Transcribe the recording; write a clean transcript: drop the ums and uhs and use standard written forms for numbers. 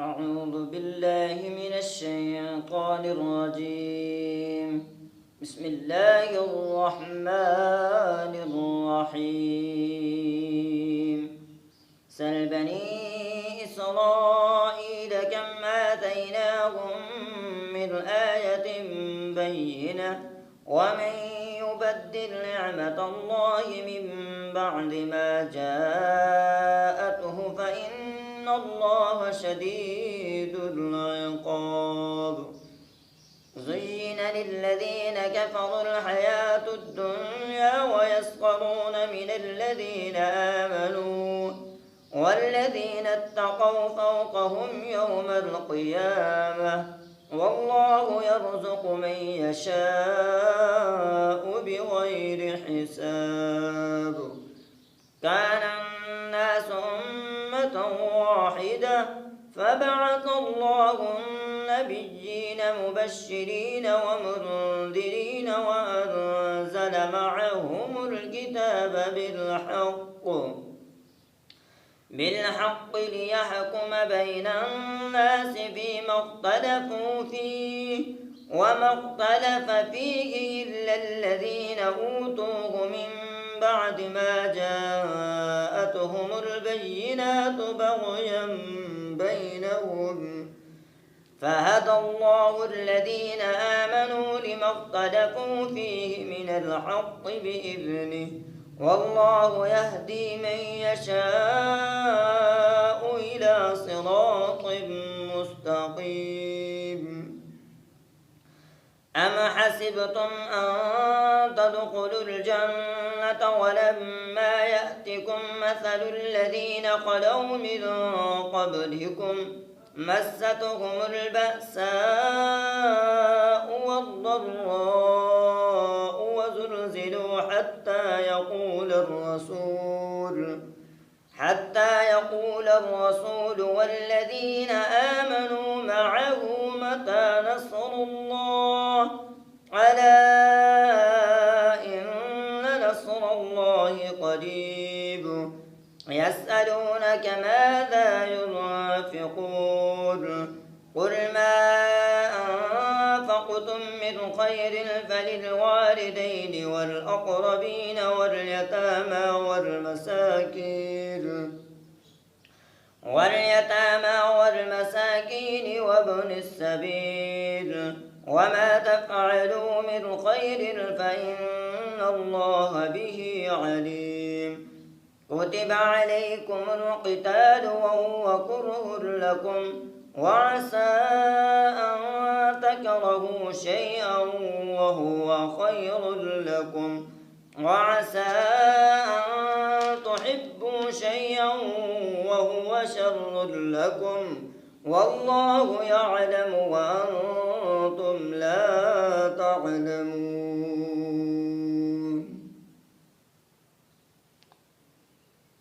أعوذ بالله من الشيطان الرجيم. بسم الله الرحمن الرحيم. سل بني إسرائيل كم آتيناهم من آية بينة ومن يبدل نعمة الله من بعد ما جاءته فإن الله شديد العقاب. زين للذين كفروا الحياة الدنيا ويسخرون من الذين آمنوا والذين اتقوا فوقهم يوم القيامة والله يرزق من يشاء بغير حساب. كان الناس أمة واحدة فبعث الله النبيين مبشرين ومنذرين وأنزل معهم الكتاب بالحق ليحكم بين الناس فيما اختلفوا فيه وما اختلف فيه إلا الذين أوتوه من بعد ما جاءتهم البينات بغيا بينهم فهدى الله الذين آمنوا لما اختلفوا فيه من الحق بإذنه والله يهدي من يشاء إلى صراط مستقيم. أم حسبتم أن تدخلوا الجنة ولما يأتكم مثل الذين خلوا من قبلكم مستهم البأساء والضراء وزلزلوا حتى يقول الرسول والذين آمنوا معه متى نصر الله ألا إن نصر الله قريب. يسألونك ماذا ينفقون قل ما أنفقتم من خير فللوالدين والأقربين واليتامى والمساكين وابن السبيل وما تفعلوا من خير فإن الله به عليم. كتب عليكم القتال وهو كره لكم وعسى أن تكرهوا شيئا وهو خير لكم وعسى أن تحبوا شيئا وهو شر لكم والله يعلم وأنتم لا تعلمون.